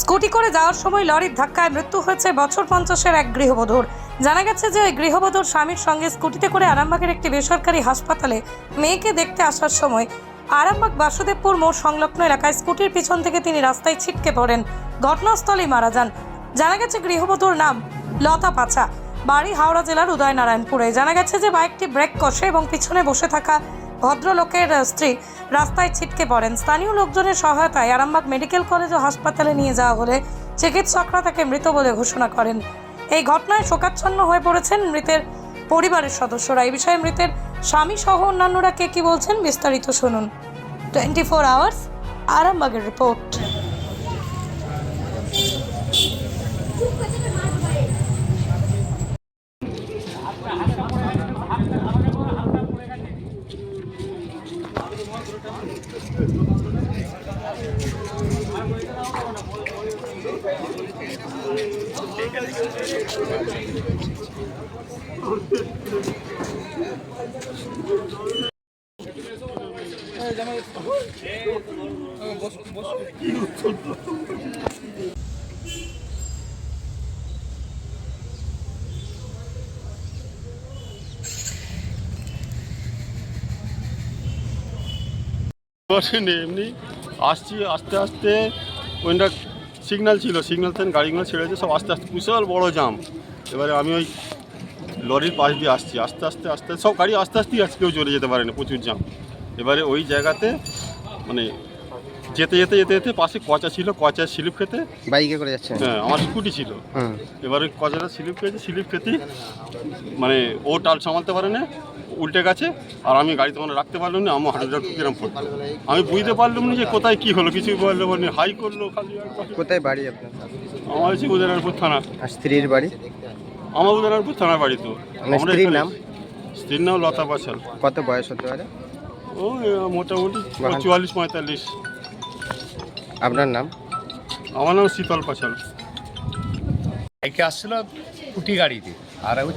Scooty করে যাওয়ার সময় লরির ধাক্কায় মৃত্যু হয়েছে বছর 50-এর এক গৃহবধূর। জানা গেছে যে ওই গৃহবধূর স্বামীর সঙ্গে স্কুটিতে করে আরামবাগের একটি বেসরকারি হাসপাতালে মেয়েকে দেখতে আসার সময় আরামবাগ বাসুদেবপুর মোড় সংলগ্ন এলাকায় স্কুটির পিছন থেকে তিনি রাস্তায় ছিটকে পড়েন, ঘটনাস্থলেই মারা যান। জানা গেছে গৃহবধূর নাম লতা পাচা, বাড়ি হাওড়া জেলার উদয়নারায়ণপুরে। জানা গেছে যে বাইকটি ব্রেক কষে এবং পিছনে বসে থাকা ভদ্রলোকের স্ত্রী রাস্তায় ছিটকে পড়েন। স্থানীয় লোকজনের সহায়তায় আরামবাগ মেডিকেল কলেজ ও হাসপাতালে নিয়ে যাওয়া হলে চিকিৎসকরা তাকে মৃত বলে ঘোষণা করেন। এই ঘটনায় শোকাচ্ছন্ন হয়ে পড়েছেন মৃতের পরিবারের সদস্যরা। এই বিষয়ে মৃতের স্বামী সহ অন্যান্যরা কে কি বলছেন বিস্তারিত শুনুন। 24 আওয়ার্স আরামবাগের রিপোর্ট। এমনি আসছি, আস্তে আস্তে ওইটা সিগন্যাল ছিল, সিগন্যাল থেকে গাড়িগুলো ছেড়েছে সব আস্তে আস্তে, বিশাল বড় জাম। এবারে আমি ওই লরির পাশ দিয়ে আসছি, আস্তে আস্তে আস্তে সব গাড়ি আস্তে আস্তেই আসছে, কেউ চলে যেতে পারে না, প্রচুর জাম। এবারে ওই জায়গাতে মানে যেতে যেতে যেতে যেতে পাশে কচা ছিল, কচায় স্লিপ খেতে বাইকে করে যাচ্ছে। হ্যাঁ, আমার স্কুটি ছিল। এবারে কচাটা স্লিপ খেয়েছে, স্লিপ খেতেই মানে ও টাল সামালতে পারে না, উল্টে গেছে। আর আমি গাড়ি তখন রাখতে পারলাম না, আমার হাঁটুটা কিরম পড়লো, আমি বুঝতে পারলাম না যে কোথায় কি হলো, কিছু বললো মানে হাই করলো খালি। কোথায় বাড়ি আপনার? আমার হচ্ছে উদয়নারায়ণপুর থানা। আর স্ত্রীর বাড়ি? আমার উদয়নারায়ণপুর থানার বাড়ি। তো স্ত্রীর নাম? স্ত্রীর নাম লতা পাচাল। কত বয়স হতে পারে? ও মোটামুটি 44-45। আপনার নাম? আমার নাম শীতল পাচাল। বাইকে আসছিল কুটি গাড়িতে, আর ওই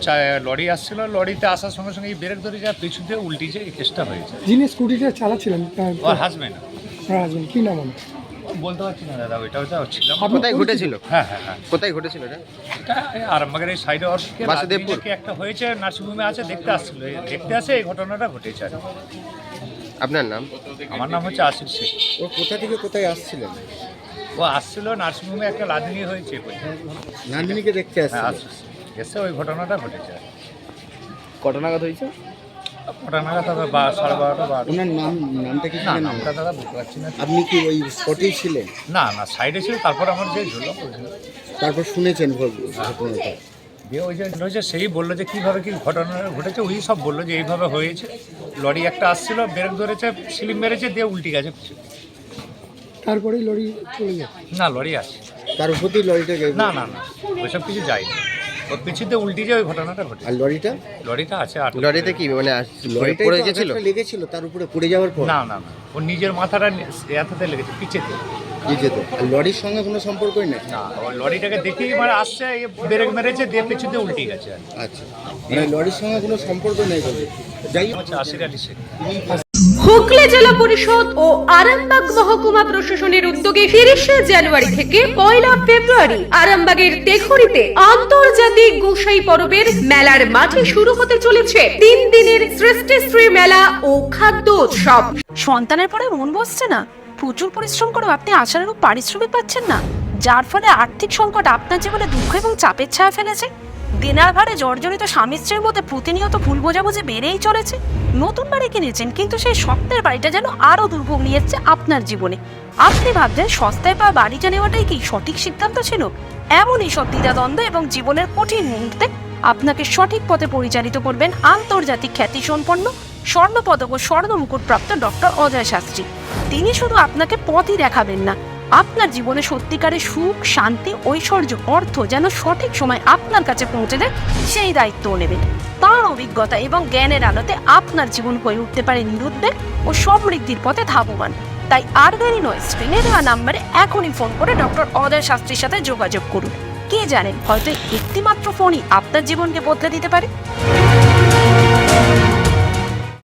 লরি আসছিল, লরিতে আসার সঙ্গে সঙ্গে ব্রেক ধরে যা পিছু দিয়ে উল্টিছে, এই কেসটা হয়েছে। যিনি স্কুটিটা চালাচ্ছিলেন ওর হাজবেন্ড। কি নাম? বলতে পারছি না দাদা, ওইটা ছিল। কোথায় ঘটেছিল? হ্যাঁ হ্যাঁ হ্যাঁ, কোথায় ঘটেছিল এটা? এটা আরামবাগের এই সাইডে বাসুদেবপুর একটা হয়েছে, নার্সিংহোমে আছে, দেখতে আসছিল, দেখতে আসে এই ঘটনাটা ঘটেছে। আপনার নাম? আমার নাম হচ্ছে আশিস শেখ। ও কোথা থেকে কোথায় আসছিলেন? ও আসছিল নার্সিংহোমে, একটা লাদিনী হয়েছে, নান্দিনীকে দেখতে হ্যাঁ এসে ওই ঘটনাটা ঘটেছে। কটা নাগাদ হয়েছে? কটা নাগাদ হবে 12:30 ওনার নামটা কি? না, নামটা দাদা বলতে পারছি না। আপনি কি ওই স্পটেই ছিলেন? না না, সাইডে ছিল, তারপর আমার যে ঝুলো তারপর শুনেছেন ঘটনাটা? দিয়ে ওই যে হয়েছে সেই বললো যে কীভাবে কি ঘটনা ঘটেছে, ওই সব বললো যে এইভাবে হয়েছে। লরি একটা আসছিল, ব্রেক ধরেছে, স্লিপ মেরেছে, দিয়ে উল্টি গেছে। তারপরেই লরি চলে যায়? না, লরি আসছে তার উপর দিয়ে লরিটা না না না, ওইসব কিছু যায়নি, ওর পিছিয়ে উল্টি যে ওই ঘটনাটা ঘটে। আর লরিটা আছে। আর লরিতে কি মানে পড়ে গেছিল? লেগেছিল তার উপরে পড়ে যাওয়ার পর? না না না, ওর নিজের মাথাটা এতে লেগেছে, পিছেতে। আর লরির সঙ্গে কোনো সম্পর্কই নেই? না, ওই লরিটাকে দেখেই মানে আসছে, ব্রেক মেরেছে, দিয়ে পিছুতে উল্টি গেছে। আচ্ছা, মানে লরির সঙ্গে কোনো সম্পর্ক নেই বলে? যাই হোক, আশির আলী শেখ। হুগলি জেলা পরিষদ ও আরামবাগ মহকুমা প্রশাসনের উদ্যোগে 30শে জানুয়ারি থেকে 1 ফেব্রুয়ারি আরামবাগের তেঘরিতে আন্তর্জাতিক গোসাই পরবের মেলার মাঠে শুরু হতে চলেছে 3 দিনের সৃষ্টিশ্রী মেলা ও খাদ্য উৎসব। সন্তানের পরে মন বসছে না, প্রচুর পরিশ্রম করেও আপনি আশানুরূপ পারিশ্রমিক পাচ্ছেন না, যার ফলে আর্থিক সংকট আপনার জীবনে দুঃখ এবং চাপের ছায়া ফেলেছে। দেনার ভারে জর্জরিত স্বামী স্ত্রীর মধ্যে প্রতিনিয়ত ভুল বোঝাবুঝি বেড়েই চলেছে। নতুন বাড়ি কিনেছেন, কিন্তু সেই স্বপ্নের বাড়িটা যেন আরো দুর্ভোগ নিয়ে এসেছে আপনার জীবনে। আপনি ভাবছেন সস্তায় পাওয়া বাড়িটা নেওয়াটাই কি সঠিক সিদ্ধান্ত ছিল? এমনই সব দ্বিধাদ্বন্দ্ব এবং জীবনের কঠিন মুহূর্তে আপনাকে সঠিক পথে পরিচালিত করবেন আন্তর্জাতিক খ্যাতিসম্পন্ন স্বর্ণপদক ও স্বর্ণ মুকুটপ্রাপ্ত ডক্টর অজয় শাস্ত্রী। তিনি শুধু আপনাকে পথই দেখাবেন না, আপনার জীবনে সত্যিকারের সুখ, শান্তি, ঐশ্বর্য, অর্থ যেন সঠিক সময় আপনার কাছে পৌঁছে দেয়, সেই দায়িত্বও নেবেন। তার অভিজ্ঞতা এবং জ্ঞানের আলোতে আপনার জীবন হয়ে উঠতে পারে নিরুদ্বেগ ও সমৃদ্ধির পথে ধাবমান। তাই আর দেরি নয়, স্ক্রিনে দেওয়া নাম্বারে এখনই ফোন করে ডক্টর অজয় শাস্ত্রীর সাথে যোগাযোগ করুন। কে জানেন, হয়তো একটি মাত্র ফোনই আপনার জীবনকে বদলে দিতে পারে।